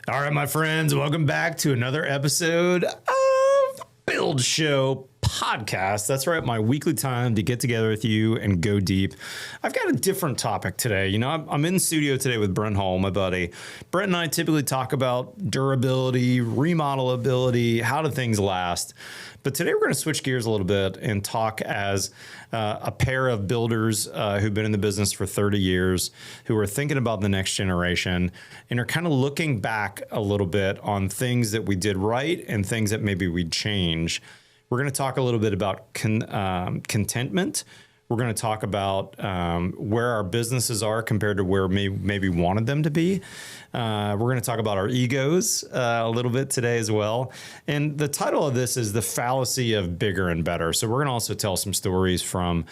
All right, my friends, welcome back to another episode of Build Show Podcast. That's right, my weekly time to get together with you and go deep. I've got a different topic today. You know, I'm in the studio today with Brent Hull, my buddy. Brent and I typically talk about durability, remodelability, how do things last. But today we're going to switch gears a little bit and talk as a pair of builders who've been in the business for 30 years, who are thinking about the next generation and are kind of looking back a little bit on things that we did right and things that maybe we'd change. We're going to talk a little bit about contentment. We're going to talk about where our businesses are compared to where maybe wanted them to be. We're going to talk about our egos a little bit today as well. And the title of this is The Fallacy of Bigger and Better. So we're going to also tell some stories from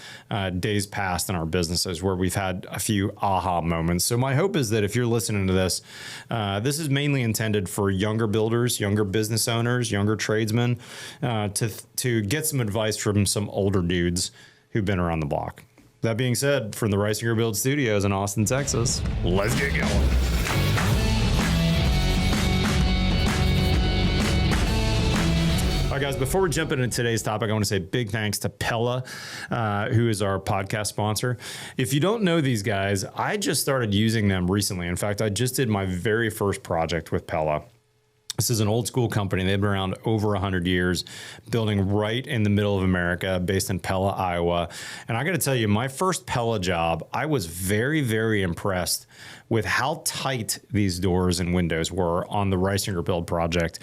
days past in our businesses where we've had a few aha moments. So my hope is that if you're listening to this, this is mainly intended for younger builders, younger business owners, younger tradesmen, to get some advice from some older dudes who've been around the block. That being said, from the Reisinger Build Studios in Austin, Texas, let's get going. All right, guys, before we jump into today's topic, I want to say big thanks to Pella, who is our podcast sponsor. If you don't know these guys, I just started using them recently. In fact, I just did my very first project with Pella. This is an old school company. They've been around over 100 years, building right in the middle of America, based in Pella, Iowa. And I got to tell you, my first Pella job, I was very, very impressed with how tight these doors and windows were on the Reisinger Build project.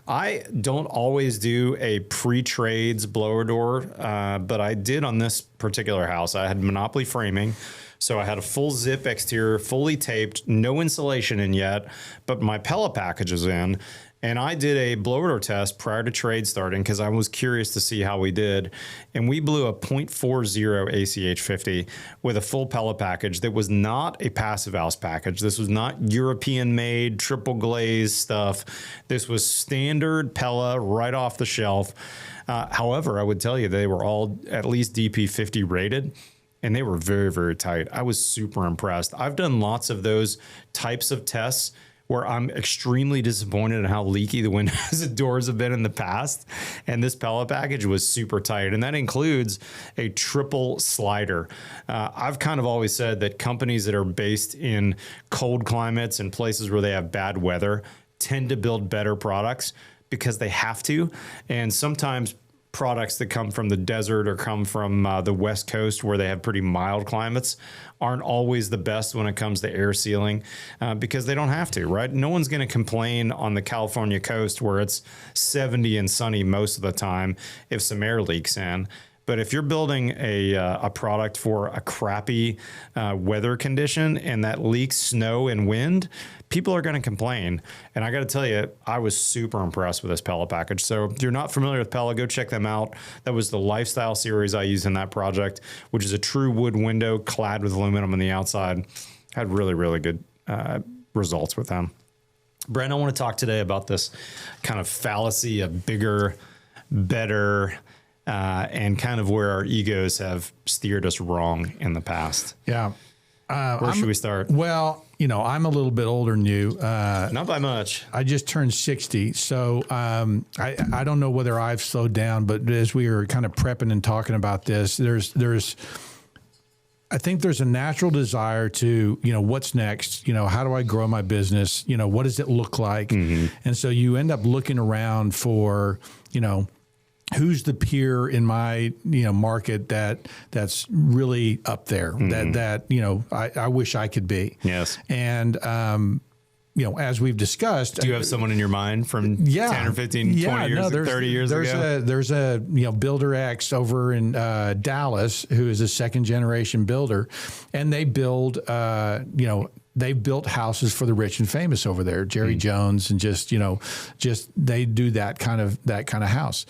I don't always do a pre-trades blower door, but I did on this particular house. I had Monopoly framing. So I had a full zip exterior, fully taped, no insulation in yet, but my Pella package was in. And I did a blower door test prior to trade starting because I was curious to see how we did. And we blew a 0.40 ACH 50 with a full Pella package that was not a passive house package. This was not European made, triple glazed stuff. This was standard Pella right off the shelf. However, I would tell you they were all at least DP 50 rated. And they were very, very tight. I was super impressed. I've done lots of those types of tests where I'm extremely disappointed in how leaky the windows and doors have been in the past. And this Pella package was super tight. And that includes a triple slider. I've kind of always said that companies that are based in cold climates and places where they have bad weather tend to build better products because they have to. And sometimes products that come from the desert or come from the West Coast where they have pretty mild climates aren't always the best when it comes to air sealing because they don't have to, right? No one's going to complain on the California coast where it's 70 and sunny most of the time if some air leaks in. But if you're building a product for a crappy weather condition and that leaks snow and wind, people are going to complain. And I got to tell you, I was super impressed with this Pella package. So if you're not familiar with Pella, go check them out. That was the Lifestyle series I used in that project, which is a true wood window clad with aluminum on the outside. Had really, really good results with them. Brent, I want to talk today about this kind of fallacy of bigger, better, and kind of where our egos have steered us wrong in the past. Yeah. Where should we start? Well, you know, I'm a little bit older than you. Not by much. I just turned 60. So I don't know whether I've slowed down, but as we were kind of prepping and talking about this, I think there's a natural desire to, you know, what's next? You know, how do I grow my business? You know, what does it look like? Mm-hmm. And so you end up looking around for, you know, who's the peer in my, you know, market that's really up there that, you know, I wish I could be. Yes. And, you know, as we've discussed. Do you have someone in your mind from 10 or 15, 20 years, 30 years ago? There's a, you know, Builder X over in Dallas, who is a second generation builder, and they build, you know, they built houses for the rich and famous over there, Jerry Jones, and just, you know, they do that kind of house.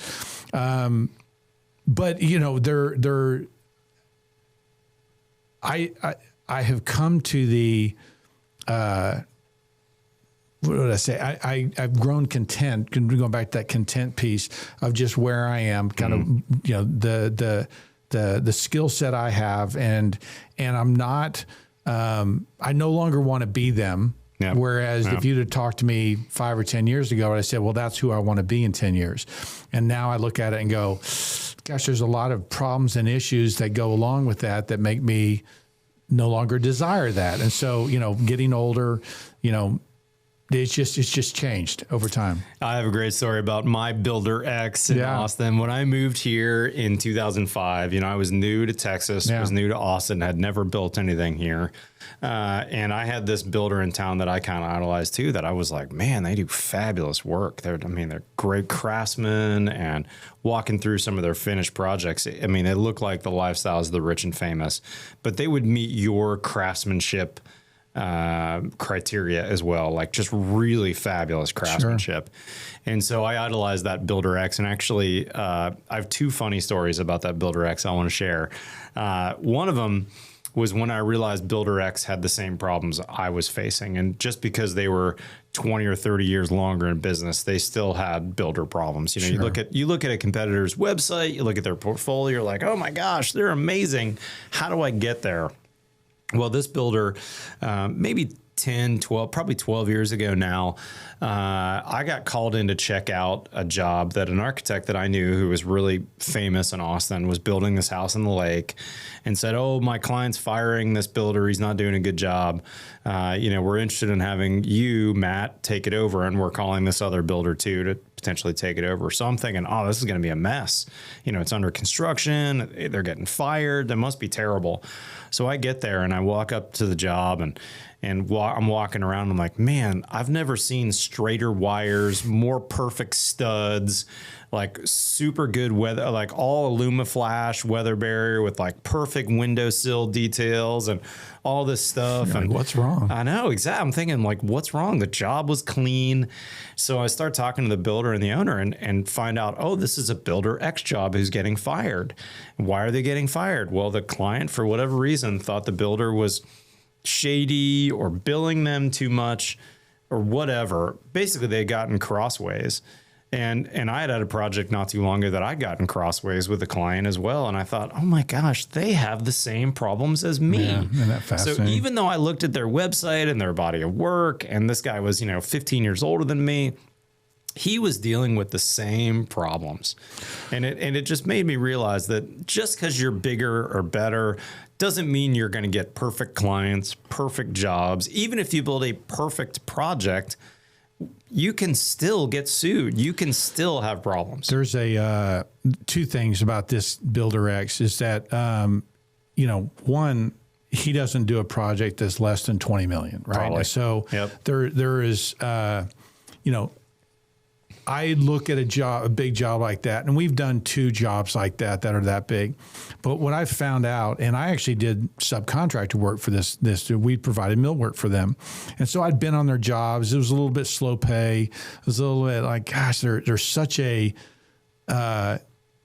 But you know, I have come to the, what would I say? I've grown content, going back to that content piece of just where I am, kind of, you know, the skill set I have, and I'm not, I no longer want to be them. Yep. Whereas if you'd have talked to me 5 or 10 years ago, I said, well, that's who I want to be in 10 years. And now I look at it and go, gosh, there's a lot of problems and issues that go along with that make me no longer desire that. And so, getting older, it's just changed over time. I have a great story about my Builder X in Austin. When I moved here in 2005, I was new to Texas, was new to Austin, had never built anything here. And I had this builder in town that I kind of idolized too, that I was like, man, they do fabulous work. They're great craftsmen, and walking through some of their finished projects. I mean, they look like the lifestyles of the rich and famous, but they would meet your craftsmanship criteria as well, like just really fabulous craftsmanship. Sure. And so I idolized that Builder X. And actually, I have 2 funny stories about that Builder X I want to share. One of them was when I realized Builder X had the same problems I was facing. And just because they were 20 or 30 years longer in business, they still had builder problems. Sure. You look at a competitor's website, you look at their portfolio, you're like, oh my gosh, they're amazing. How do I get there? Well, this builder, maybe 10, 12, probably 12 years ago now, I got called in to check out a job that an architect that I knew who was really famous in Austin was building this house in the lake, and said, oh, my client's firing this builder. He's not doing a good job. We're interested in having you, Matt, take it over. And we're calling this other builder too to potentially take it over. So I'm thinking, oh, this is going to be a mess. It's under construction. They're getting fired. That must be terrible. So I get there and I walk up to the job and I'm walking around. I'm like, man, I've never seen straighter wires, more perfect studs, like super good weather, like all Alumaflash weather barrier with like perfect windowsill details and all this stuff. You're and like, what's wrong? I know, exactly. I'm thinking like, what's wrong? The job was clean. So I start talking to the builder and the owner and find out, oh, this is a Builder X job who's getting fired. Why are they getting fired? Well, the client, for whatever reason, thought the builder was shady or billing them too much or whatever. Basically, they had gotten crossways. And I had a project not too long ago that I'd gotten crossways with a client as well. And I thought, oh my gosh, they have the same problems as me. Yeah, isn't that fascinating? So even though I looked at their website and their body of work, and this guy was, 15 years older than me, he was dealing with the same problems. And it just made me realize that just because you're bigger or better doesn't mean you're going to get perfect clients, perfect jobs. Even if you build a perfect project, you can still get sued. You can still have problems. There's 2 things about this Builder X is that, one, he doesn't do a project that's less than 20 million, right? Totally. So there is, I look at a big job like that, and we've done 2 jobs like that are that big. But what I found out, and I actually did subcontractor work for this, we provided millwork for them. And so I'd been on their jobs. It was a little bit slow pay. It was a little bit like, gosh, they're such a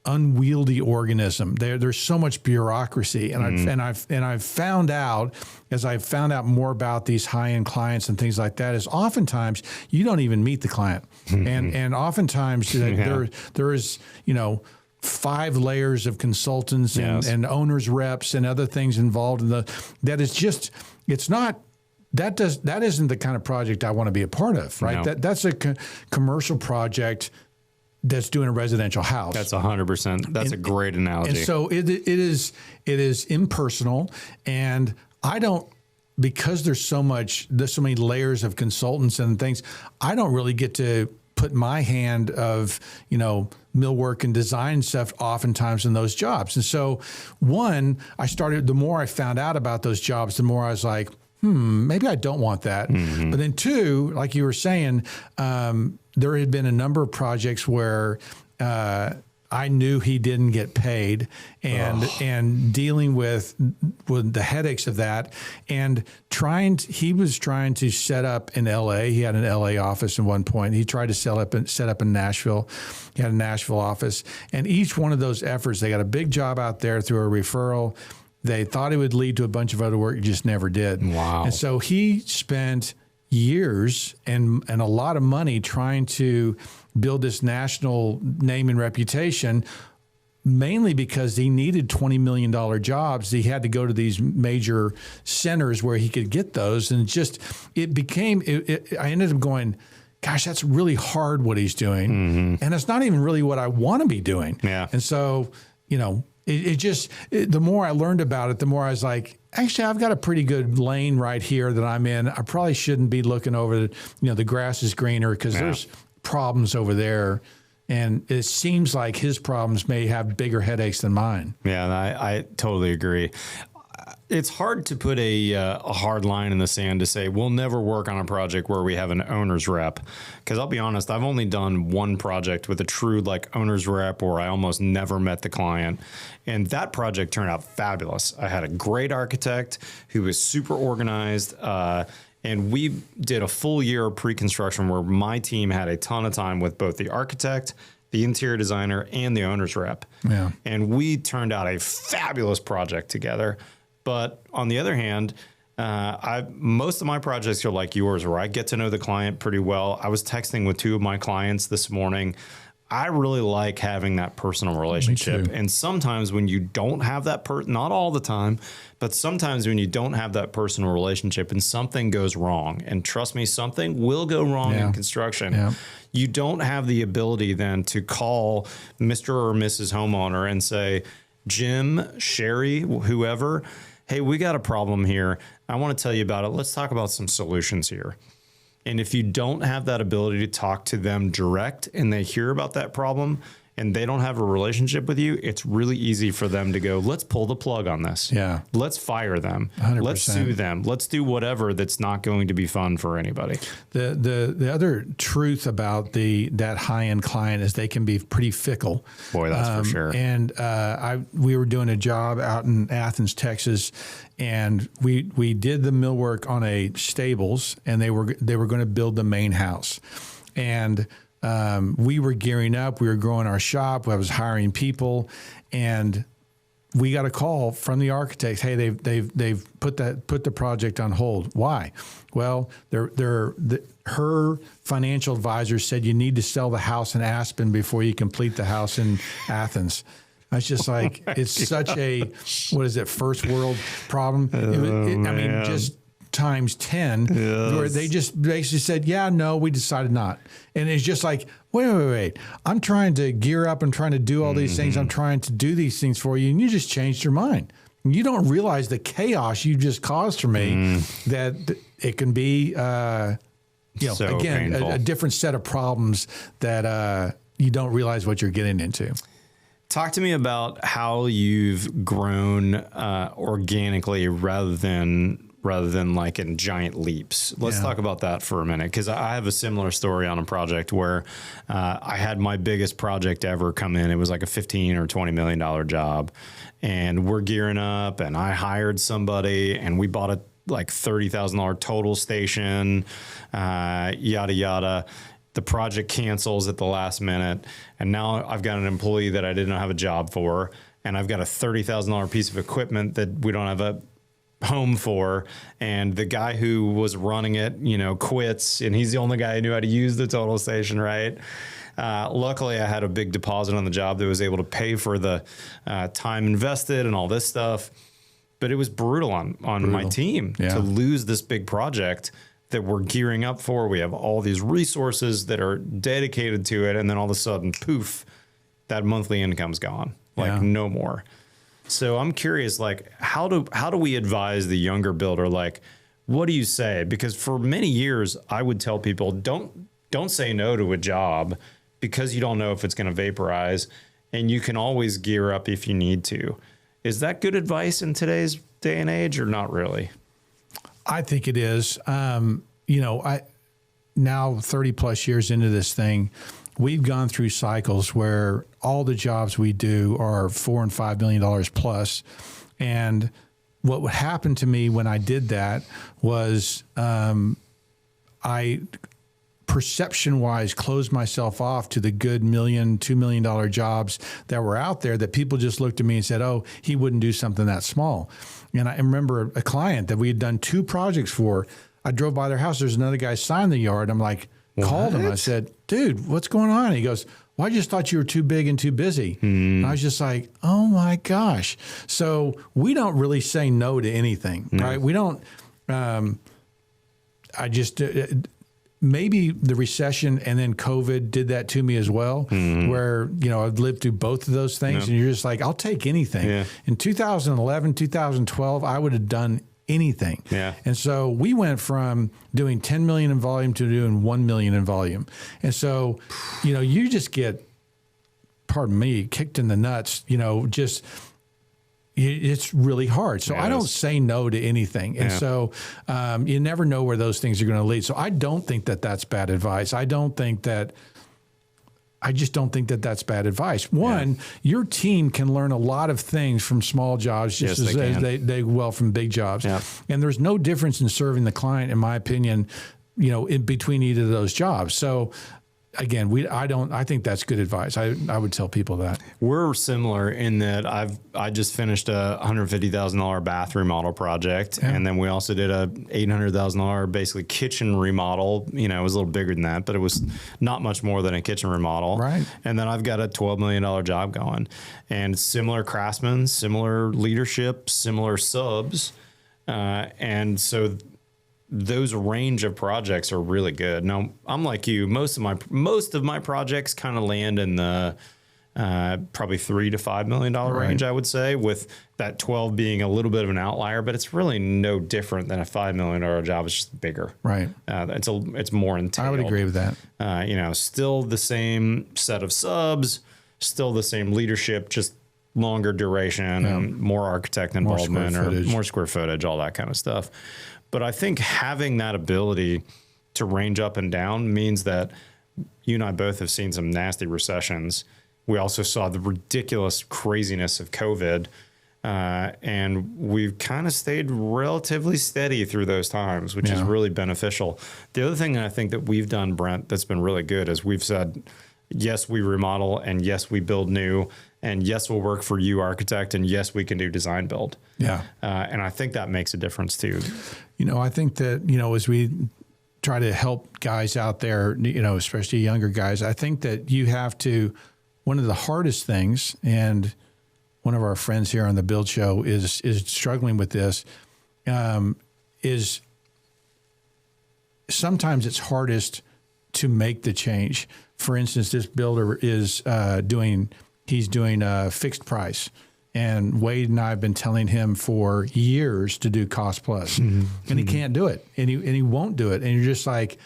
unwieldy organism. There's so much bureaucracy, and I've found out, as I've found out more about these high-end clients and things like that, is oftentimes you don't even meet the client, and oftentimes there is 5 layers of consultants and owners reps and other things involved in that is just, it's not. That isn't the kind of project I want to be a part of, right? No. That's a commercial project that's doing a residential house. That's 100%. That's a great analogy. And so it is impersonal, and I don't, because there's so many layers of consultants and things, I don't really get to put my hand of, millwork and design stuff oftentimes in those jobs. And so the more I found out about those jobs, the more I was like, maybe I don't want that. Mm-hmm. But then 2, like you were saying, there had been a number of projects where I knew he didn't get paid, and dealing with the headaches of that, and he was trying to set up in LA. He had an LA office at one point. He tried to set up in Nashville. He had a Nashville office, and each one of those efforts, they got a big job out there through a referral. They thought it would lead to a bunch of other work. It just never did. Wow. And so he spent years and a lot of money trying to build this national name and reputation mainly because he needed $20 million jobs. He had to go to these major centers where he could get those. And I ended up going, gosh, that's really hard what he's doing. Mm-hmm. And it's not even really what I want to be doing. Yeah. And so, the more I learned about it, the more I was like, actually, I've got a pretty good lane right here that I'm in. I probably shouldn't be looking over the grass is greener, because there's problems over there. And it seems like his problems may have bigger headaches than mine. Yeah, I totally agree. It's hard to put a hard line in the sand to say we'll never work on a project where we have an owner's rep. Because I'll be honest, I've only done one project with a true owner's rep where I almost never met the client. And that project turned out fabulous. I had a great architect who was super organized. And we did a full year of pre-construction where my team had a ton of time with both the architect, the interior designer, and the owner's rep. Yeah. And we turned out a fabulous project together. But on the other hand, most of my projects are like yours, where I get to know the client pretty well. I was texting with 2 of my clients this morning. I really like having that personal relationship. And sometimes when you don't have that not all the time, but sometimes when you don't have that personal relationship and something goes wrong, and trust me, something will go wrong in construction. You don't have the ability then to call Mr. or Mrs. homeowner and say, Jim, Sherry, whoever, hey, we got a problem here. I want to tell you about it. Let's talk about some solutions here. And if you don't have that ability to talk to them direct and they hear about that problem and they don't have a relationship with you, it's really easy for them to go, let's pull the plug on this. Yeah. Let's fire them. 100%. Let's sue them. Let's do whatever that's not going to be fun for anybody. The other truth about that high-end client is they can be pretty fickle. Boy, that's for sure. And we were doing a job out in Athens, Texas, and we did the millwork on a stables, and they were going to build the main house. And we were gearing up. We were growing our shop. I was hiring people, and we got a call from the architect. Hey, they've put the project on hold. Why? Well, her financial advisor said you need to sell the house in Aspen before you complete the house in Athens. I was just like, it's such a, first world problem. Just times 10, where they just basically said, yeah, no, we decided not. And it's just like, wait. I'm trying to gear up. I'm trying to do all these things. I'm trying to do these things for you. And you just changed your mind. You don't realize the chaos you just caused for me, that it can be, so again, a different set of problems that you don't realize what you're getting into. Talk to me about how you've grown organically rather than like in giant leaps. Let's talk about that for a minute, because I have a similar story on a project where I had my biggest project ever come in. It was like a $15 or $20 million job, and we're gearing up, and I hired somebody, and we bought a like $30,000 total station, yada, yada. The project cancels at the last minute, and now I've got an employee that I didn't have a job for, and I've got a $30,000 piece of equipment that we don't have a home for, and the guy who was running it, quits, and he's the only guy who knew how to use the total station, right? Luckily, I had a big deposit on the job that was able to pay for the time invested and all this stuff, but it was brutal on my team to lose this big project that we're gearing up for. We have all these resources that are dedicated to it, and then all of a sudden, poof, that monthly income's gone. No more. So I'm curious, how do we advise the younger builder? What do you say? Because for many years, I would tell people, don't say no to a job, because you don't know if it's going to vaporize, and you can always gear up if you need to. Is that good advice in today's day and age, or not really? I think it is. I now 30 plus years into this thing, we've gone through cycles where all the jobs we do are $4 and $5 million plus. And what would happen to me when I did that was I perception-wise closed myself off to the good $1 million, $2 million jobs that were out there, that people just looked at me and said, oh, he wouldn't do something that small. And I remember a client that we had done 2 projects for. I drove by their house. There's another guy signing the yard. I'm like, called him. I said, dude, what's going on? He goes, Well, I just thought you were too big and too busy. And I was just like, oh my gosh. So we don't really say no to anything, right? We don't, maybe the recession and then COVID did that to me as well, where, I've lived through both of those things and you're just like, I'll take anything. Yeah. In 2011, 2012, I would have done anything. Yeah. And so we went from doing 10 million in volume to doing 1 million in volume. And so, you just get, pardon me, kicked in the nuts, it's really hard. So I don't say no to anything. And so you never know where those things are going to lead. So I don't think that that's bad advice. I just don't think that that's bad advice. One, your team can learn a lot of things from small jobs just as they will from big jobs. Yeah. And there's no difference in serving the client, in my opinion, in between either of those jobs. So again, I think that's good advice. I would tell people that. We're similar in that I just finished a $150,000 bath remodel project. Yeah. And then we also did a $800,000 basically kitchen remodel. It was a little bigger than that, but it was not much more than a kitchen remodel. Right. And then I've got a $12 million job going, and similar craftsmen, similar leadership, similar subs. And so those range of projects are really good. Now, I'm like you. Most of my projects kind of land in the probably $3 to $5 million range, I would say, with that 12 being a little bit of an outlier. But it's really no different than a $5 million job. It's just bigger. Right. It's more entailed. I would agree with that. Still the same set of subs, still the same leadership, just longer duration, and more architect involvement, more square footage, all that kind of stuff. But I think having that ability to range up and down means that you and I both have seen some nasty recessions. We also saw the ridiculous craziness of COVID, and we've kind of stayed relatively steady through those times, which is really beneficial. The other thing that I think that we've done, Brent, that's been really good is we've said, yes, we remodel, and yes, we build new, and yes, we'll work for you, architect, and yes, we can do design build. Yeah. And I think that makes a difference too. I think that, as we try to help guys out there, especially younger guys, I think that you have to, one of the hardest things, and one of our friends here on the Build Show is struggling with this, is sometimes it's hardest to make the change. For instance, this builder is doing a fixed price. And Wade and I have been telling him for years to do cost plus, and he can't do it, and he won't do it. And you're just like,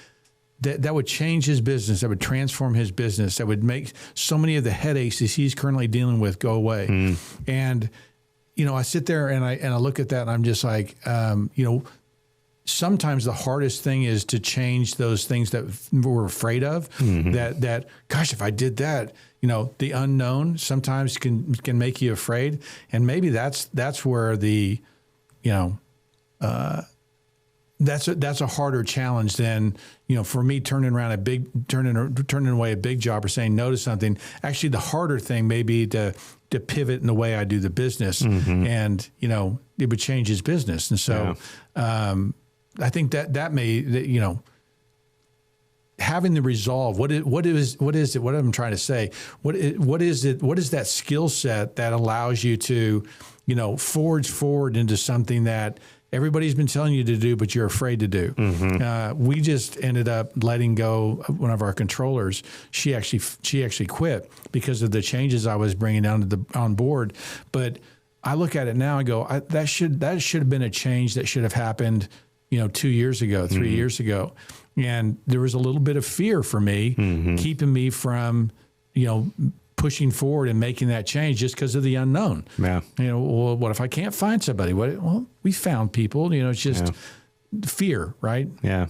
that would change his business. That would transform his business. That would make so many of the headaches that he's currently dealing with go away. And, I sit there and I look at that and I'm just like, sometimes the hardest thing is to change those things that we're afraid of. That gosh, if I did that, the unknown sometimes can make you afraid, and maybe that's where the, that's a harder challenge than, for me turning away a big job or saying no to something. Actually, the harder thing may be to pivot in the way I do the business, and it would change his business, and so. I think that may, having the resolve, what is it? What I'm trying to say, what is it? What is that skill set that allows you to, forge forward into something that everybody's been telling you to do, but you're afraid to do? We just ended up letting go one of our controllers. She actually quit because of the changes I was bringing on board. But I look at it now and go, that should have been a change that should have happened 2 years ago, 3 years ago. And there was a little bit of fear for me, keeping me from, pushing forward and making that change just because of the unknown. Yeah. Well, what if I can't find somebody? Well, we found people, it's just fear, right? Yeah.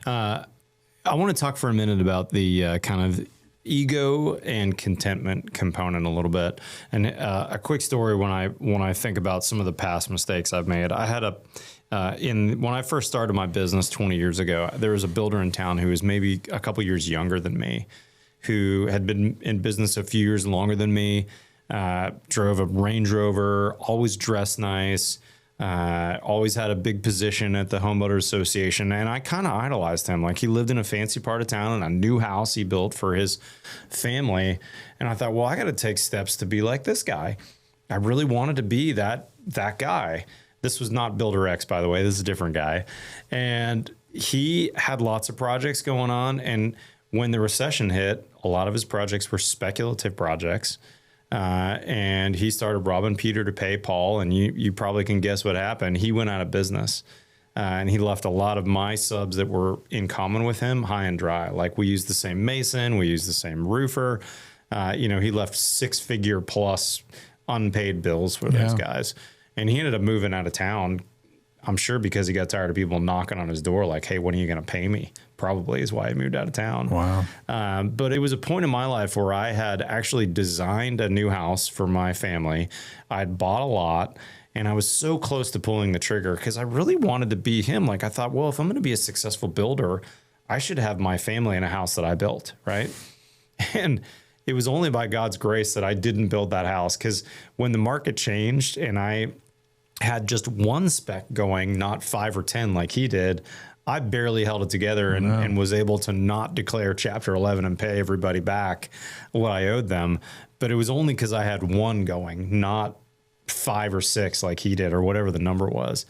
I want to talk for a minute about the kind of ego and contentment component a little bit. And a quick story when I think about some of the past mistakes I've made. I had when I first started my business 20 years ago, there was a builder in town who was maybe a couple years younger than me, who had been in business a few years longer than me, drove a Range Rover, always dressed nice, Always had a big position at the Home Builders Association, and I kind of idolized him. Like, he lived in a fancy part of town in a new house he built for his family, and I thought, well, I got to take steps to be like this guy. I really wanted to be that guy. This was not Builder X, by the way. This is a different guy, and he had lots of projects going on. And when the recession hit, a lot of his projects were speculative projects. And he started robbing Peter to pay Paul, and you probably can guess what happened. He went out of business, and he left a lot of my subs that were in common with him high and dry. Like, we used the same mason, we used the same roofer. He left 6-figure plus unpaid bills for those guys, and he ended up moving out of town. I'm sure because he got tired of people knocking on his door like, hey, when are you going to pay me? Probably is why he moved out of town. Wow. But it was a point in my life where I had actually designed a new house for my family. I'd bought a lot, and I was so close to pulling the trigger because I really wanted to be him. Like, I thought, well, if I'm going to be a successful builder, I should have my family in a house that I built, right? And it was only by God's grace that I didn't build that house, because when the market changed and I had just one spec going, not 5 or 10 like he did, I barely held it together and was able to not declare Chapter 11 and pay everybody back what I owed them. But it was only because I had one going, not 5 or 6 like he did, or whatever the number was.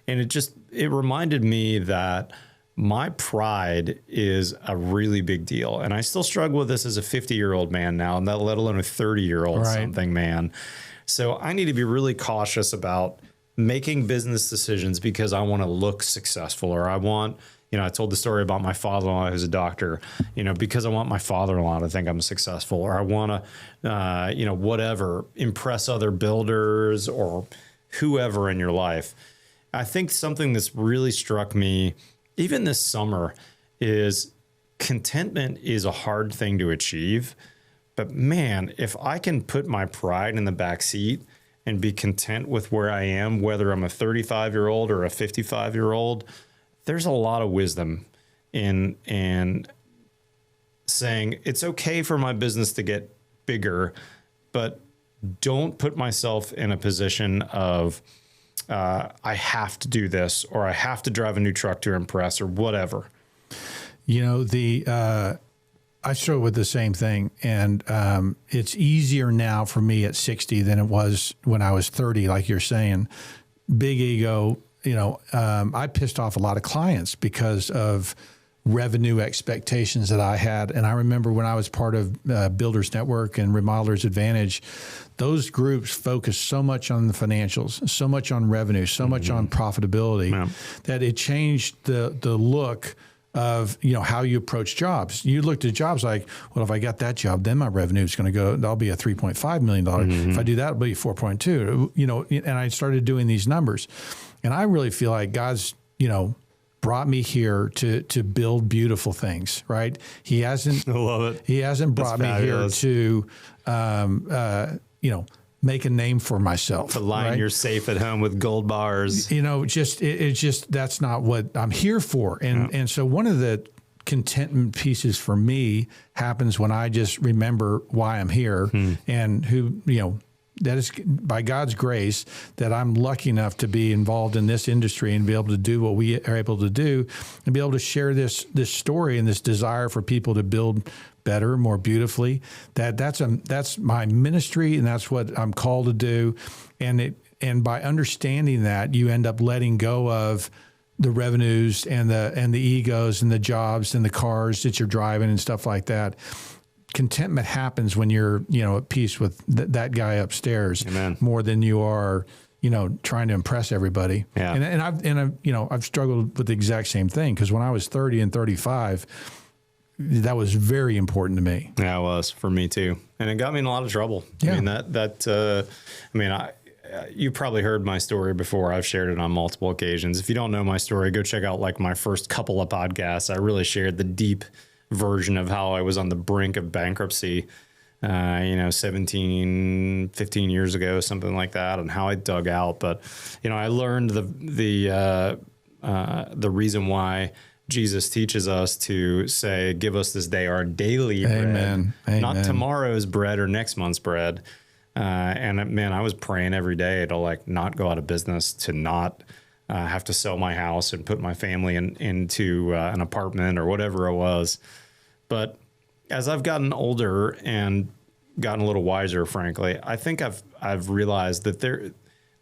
And it reminded me that my pride is a really big deal. And I still struggle with this as a 50-year-old man now, and let alone a 30-year-old something man. So I need to be really cautious about making business decisions because I want to look successful, or I want, I told the story about my father-in-law who's a doctor, because I want my father-in-law to think I'm successful, or I want to, whatever, impress other builders or whoever in your life. I think something that's really struck me, even this summer, is contentment is a hard thing to achieve. But man, if I can put my pride in the back seat and be content with where I am, whether I'm a 35-year-old or a 55-year-old, there's a lot of wisdom in saying it's okay for my business to get bigger, but don't put myself in a position of I have to do this, or I have to drive a new truck to impress, or whatever. I struggle with the same thing, and it's easier now for me at 60 than it was when I was 30, like you're saying. Big ego, I pissed off a lot of clients because of revenue expectations that I had. And I remember when I was part of Builders Network and Remodelers Advantage, those groups focused so much on the financials, so much on revenue, so much on profitability, that it changed the look of, how you approach jobs. You looked at jobs like, well, if I got that job, then my revenue is going to go, that'll be a $3.5 million. If I do that, it'll be 4.2, and I started doing these numbers. And I really feel like God's, brought me here to build beautiful things, right? He hasn't, I love it. He hasn't brought me here to, make a name for myself. To line your safe at home with gold bars. It's just that's not what I'm here for. And so one of the contentment pieces for me happens when I just remember why I'm here and who, that is by God's grace that I'm lucky enough to be involved in this industry and be able to do what we are able to do and be able to share this story and this desire for people to build better, more beautifully. That's my ministry, and that's what I'm called to do. And by understanding that, you end up letting go of the revenues and the egos and the jobs and the cars that you're driving and stuff like that. Contentment happens when you're, at peace with that guy upstairs. Amen. More than you are, trying to impress everybody. Yeah. And I've struggled with the exact same thing, because when I was 30 and 35, that was very important to me. Yeah, it was for me too. And it got me in a lot of trouble. Yeah. I mean, you probably heard my story before. I've shared it on multiple occasions. If you don't know my story, go check out like my first couple of podcasts. I really shared the deep version of how I was on the brink of bankruptcy, 15 years ago, something like that, and how I dug out. But, I learned the reason why Jesus teaches us to say, give us this day our daily bread, Amen. not tomorrow's bread or next month's bread, And man, I was praying every day to like not go out of business, to not have to sell my house and put my family into an apartment or whatever it was. But as I've gotten older and gotten a little wiser, frankly, I think I've realized that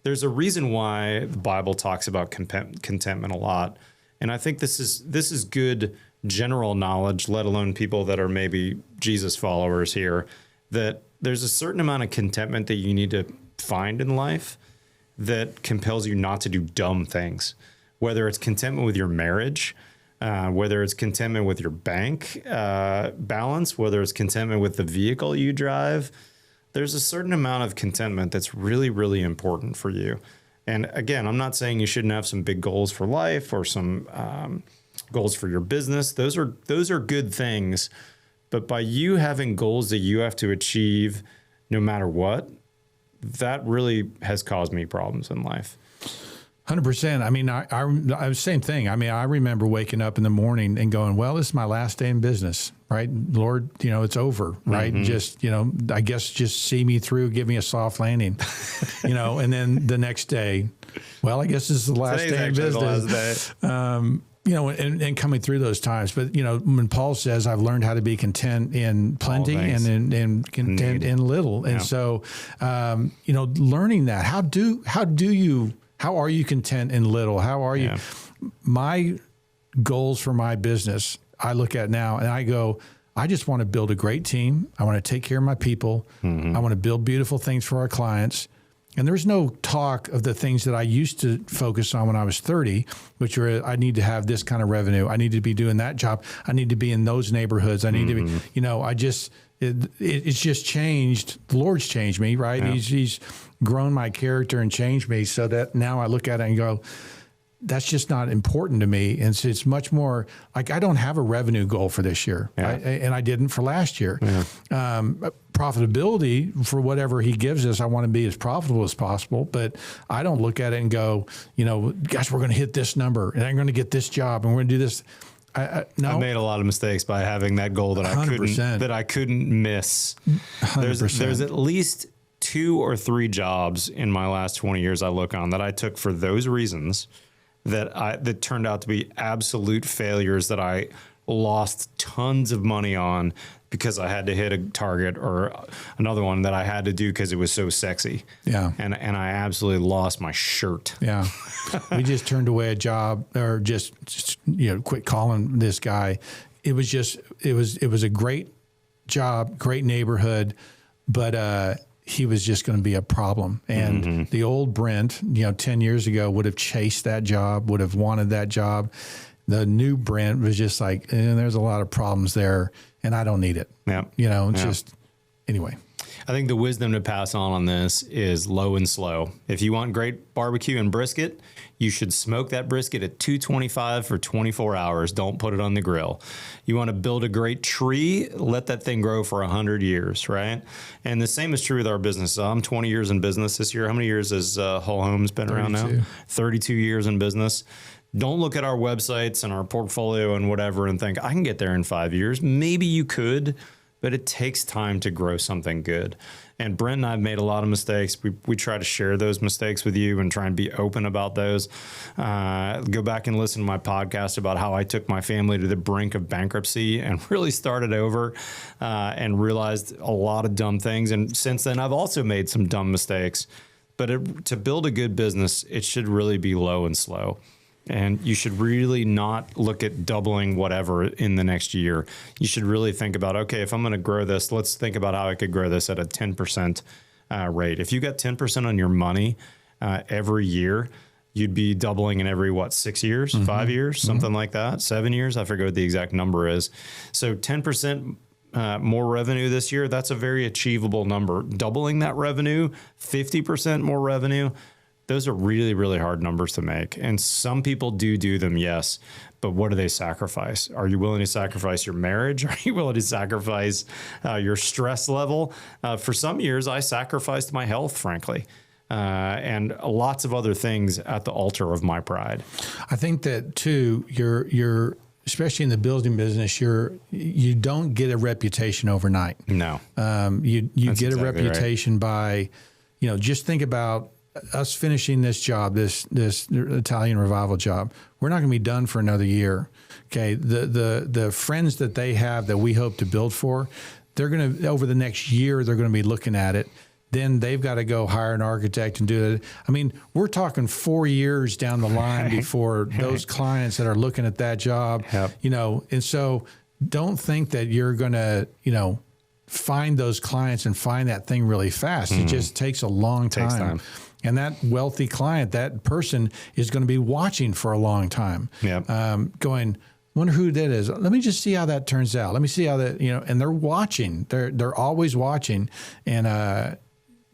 there's a reason why the Bible talks about contentment a lot. And I think this is good general knowledge, let alone people that are maybe Jesus followers here, that there's a certain amount of contentment that you need to find in life that compels you not to do dumb things, whether it's contentment with your marriage, whether it's contentment with your bank balance, whether it's contentment with the vehicle you drive. There's a certain amount of contentment that's really, really important for you. And again, I'm not saying you shouldn't have some big goals for life or some goals for your business. Those are good things. But by you having goals that you have to achieve no matter what, that really has caused me problems in life. 100%. I mean, I was same thing. I mean, I remember waking up in the morning and going, well, this is my last day in business, right? Lord, it's over, right? Mm-hmm. Just, I guess just see me through, give me a soft landing, and then the next day, well, I guess this is the last day in business. And coming through those times. But, when Paul says, I've learned how to be content in plenty and in content in little. And so, learning that, how are you content in little? How are you? My goals for my business, I look at now and I go, I just want to build a great team. I want to take care of my people. Mm-hmm. I want to build beautiful things for our clients. And there's no talk of the things that I used to focus on when I was 30, which were, I need to have this kind of revenue. I need to be doing that job. I need to be in those neighborhoods. I need to be, it's just changed. The Lord's changed me, right? Yeah. He's grown my character and changed me so that now I look at it and go, that's just not important to me. And so it's much more like I don't have a revenue goal for this year, and I didn't for last year. Yeah. Profitability for whatever he gives us, I want to be as profitable as possible, but I don't look at it and go, gosh, we're going to hit this number and I'm going to get this job and we're going to do this. No. I made a lot of mistakes by having that goal that I couldn't miss. 100%. There's at least 2 or 3 jobs in my last 20 years I look on that I took for those reasons that turned out to be absolute failures that I lost tons of money on because I had to hit a target, or another one that I had to do because it was so sexy. Yeah. And I absolutely lost my shirt. Yeah. We just turned away a job, or just quit calling this guy. It was a great job, great neighborhood, but he was just going to be a problem. And the old Brent, 10 years ago would have chased that job, would have wanted that job. The new Brent was just like, there's a lot of problems there and I don't need it. Yeah. Just anyway. I think the wisdom to pass on this is low and slow. If you want great barbecue and brisket, you should smoke that brisket at 225 for 24 hours. Don't put it on the grill. You want to build a great tree, let that thing grow for 100 years, right? And the same is true with our business. I'm 20 years in business this year. How many years has Hull Homes been 32. Around now? 32 years in business. Don't look at our websites and our portfolio and whatever and think, I can get there in 5 years. Maybe you could, but it takes time to grow something good. And Brent and I have made a lot of mistakes. We try to share those mistakes with you and try and be open about those. Go back and listen to my podcast about how I took my family to the brink of bankruptcy and really started over and realized a lot of dumb things. And since then, I've also made some dumb mistakes. But to build a good business, it should really be low and slow. And you should really not look at doubling whatever in the next year. You should really think about, okay, if I'm going to grow this, let's think about how I could grow this at a 10% rate. If you got 10% on your money every year, you'd be doubling in every, 6 years, 5 years, something like that, 7 years. I forget what the exact number is. So 10% more revenue this year, that's a very achievable number. Doubling that revenue, 50% more revenue, those are really, really hard numbers to make. And some people do them, yes. But what do they sacrifice? Are you willing to sacrifice your marriage? Are you willing to sacrifice your stress level? For some years, I sacrificed my health, frankly, and lots of other things at the altar of my pride. I think that, too, your especially in the building business, you don't get a reputation overnight. No. You get a reputation by, just think about us finishing this job, this Italian revival job. We're not going to be done for another year. Okay. The friends that they have that we hope to build for, they're going to, over the next year, they're going to be looking at it. Then they've got to go hire an architect and do it. I mean, we're talking 4 years down the line before those clients that are looking at that job, and so don't think that you're going to, find those clients and find that thing really fast. It just takes a long time. Takes time. And that wealthy client, that person is going to be watching for a long time. Going, wonder who that is. Let me just see how that turns out. Let me see how that, and they're watching. They're always watching. And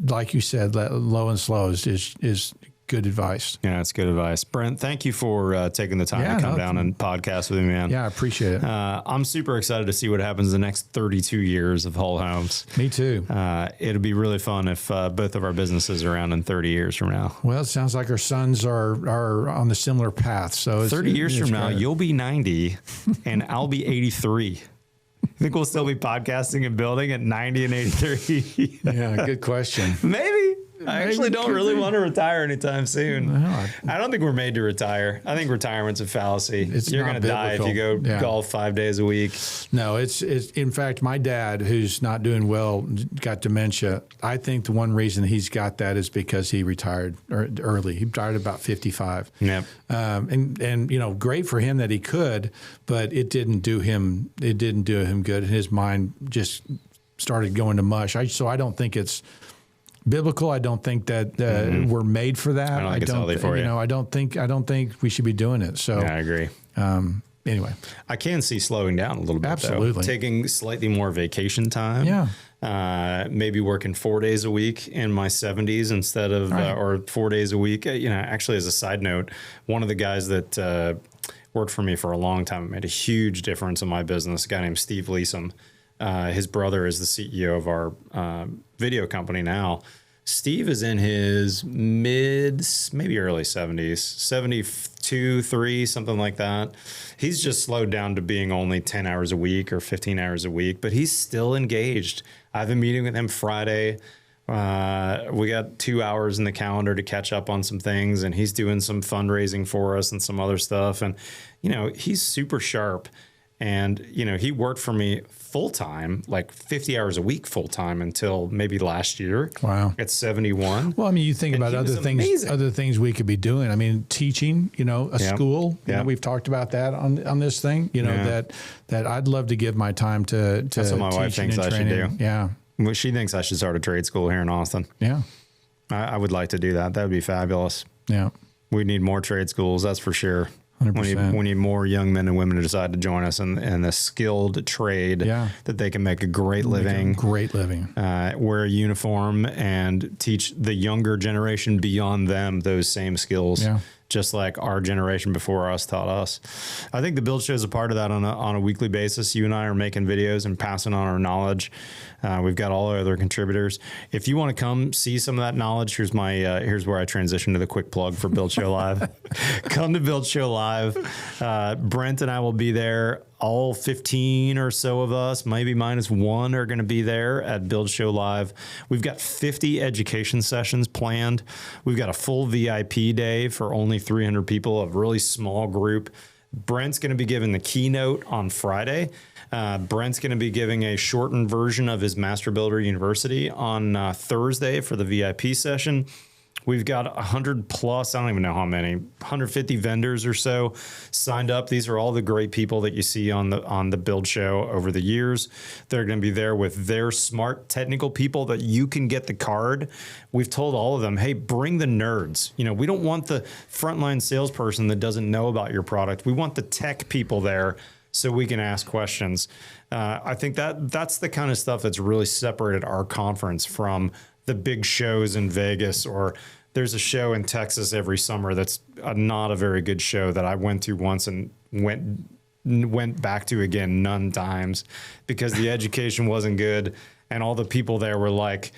like you said, low and slow is good advice. Yeah, it's good advice. Brent, thank you for taking the time to come down and podcast with me, man. Yeah, I appreciate it. I'm super excited to see what happens the next 32 years of Hull Homes. Me too. It'll be really fun if both of our businesses are around in 30 years from now. Well, it sounds like our sons are on the similar path. So 30 years from now, you'll be 90 and I'll be 83. I think we'll still be podcasting and building at 90 and 83. Yeah, good question. Maybe. I actually don't really want to retire anytime soon. No, I don't think we're made to retire. I think retirement's a fallacy. You're going to die if you go golf 5 days a week. No, it's in fact, my dad, who's not doing well, got dementia. I think the one reason he's got that is because he retired early. He retired about 55. Yep. And great for him that he could, but it didn't do him good. And his mind just started going to mush. So I don't think it's biblical. I don't think that we're made for that. I don't think it's healthy for you. I don't think we should be doing it. So yeah, I agree. Anyway, I can see slowing down a little bit. Absolutely, though. Taking slightly more vacation time. Yeah. Maybe working 4 days a week in my 70s instead of or 4 days a week. Actually, as a side note, one of the guys that worked for me for a long time made a huge difference in my business. A guy named Steve Leesom. His brother is the CEO of our video company now. Steve is in his maybe early 70s, 72, 3, something like that. He's just slowed down to being only 10 hours a week or 15 hours a week, but he's still engaged. I have a meeting with him Friday. We got 2 hours in the calendar to catch up on some things, and he's doing some fundraising for us and some other stuff. And, he's super sharp. And, he worked for me full time, like 50 hours a week full time until maybe last year. Wow. At 71. Well, I mean, you think about other things we could be doing. I mean, teaching, school, we've talked about that on this thing, that I'd love to give my time to That's what my wife thinks I should do. Yeah. Well, she thinks I should start a trade school here in Austin. Yeah. I would like to do that. That would be fabulous. Yeah. We need more trade schools. That's for sure. 100%. We need more young men and women to decide to join us in the skilled trade that they can make a great living. Wear a uniform and teach the younger generation beyond them those same skills. Yeah. Just like our generation before us taught us. I think the Build Show is a part of that on a weekly basis. You and I are making videos and passing on our knowledge. We've got all our other contributors. If you want to come see some of that knowledge, here's where I transition to the quick plug for Build Show Live. Come to Build Show Live. Brent and I will be there. All 15 or so of us, maybe -1, are going to be there at Build Show Live. We've got 50 education sessions planned. We've got a full VIP day for only 300 people, a really small group. Brent's going to be giving the keynote on Friday. Brent's going to be giving a shortened version of his Master Builder University on Thursday for the VIP session. We've got 100 plus, I don't even know how many, 150 vendors or so signed up. These are all the great people that you see on the Build Show over the years. They're going to be there with their smart technical people that you can get the card. We've told all of them, hey, bring the nerds. We don't want the frontline salesperson that doesn't know about your product. We want the tech people there so we can ask questions. I think that's the kind of stuff that's really separated our conference from the big shows in Vegas, or there's a show in Texas every summer that's not a very good show that I went to once and went back to again none times because the education wasn't good and all the people there were like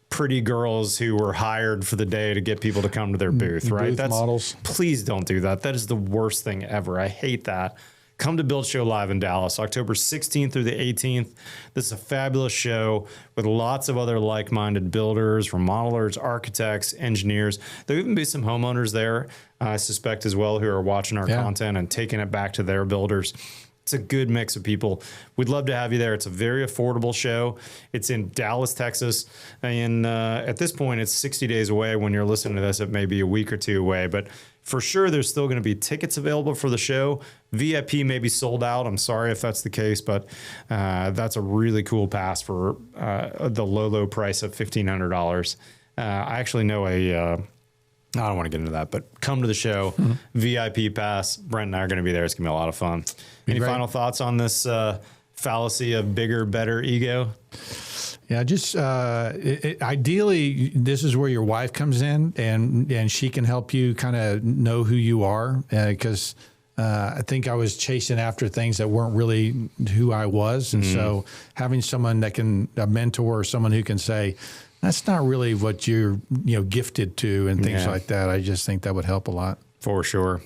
pretty girls who were hired for the day to get people to come to their booth, right? Booth models. Please don't do that. That is the worst thing ever. I hate that. come to Build Show Live in Dallas, October 16th through the 18th. This is a fabulous show with lots of other like-minded builders, remodelers, architects, engineers. There'll even be some homeowners there, I suspect as well, who are watching our content and taking it back to their builders. It's a good mix of people. We'd love to have you there. It's a very affordable show. It's in Dallas, Texas. And at this point, it's 60 days away. When you're listening to this, it may be a week or two away. But for sure, there's still going to be tickets available for the show. VIP may be sold out. I'm sorry if that's the case, but that's a really cool pass for the low price of $1,500. I actually know I don't want to get into that, but come to the show, VIP pass. Brent and I are going to be there. It's going to be a lot of fun. Any final thoughts on this fallacy of bigger, better ego? Yeah, just ideally, this is where your wife comes in, and she can help you kind of know who you are, because I think I was chasing after things that weren't really who I was, and so having someone that can, a mentor, or someone who can say, that's not really what you're gifted to, and things like that. I just think that would help a lot. For sure.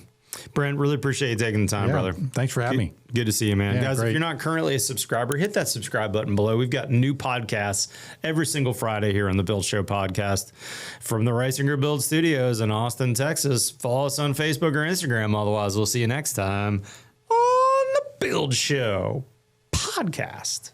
Brent, really appreciate you taking the time, brother. Thanks for having me. Good to see you, man. Yeah, guys, great. if you're not currently a subscriber, hit that subscribe button below. We've got new podcasts every single Friday here on the Build Show podcast from the Reisinger Build Studios in Austin, Texas. Follow us on Facebook or Instagram. Otherwise, we'll see you next time on the Build Show podcast.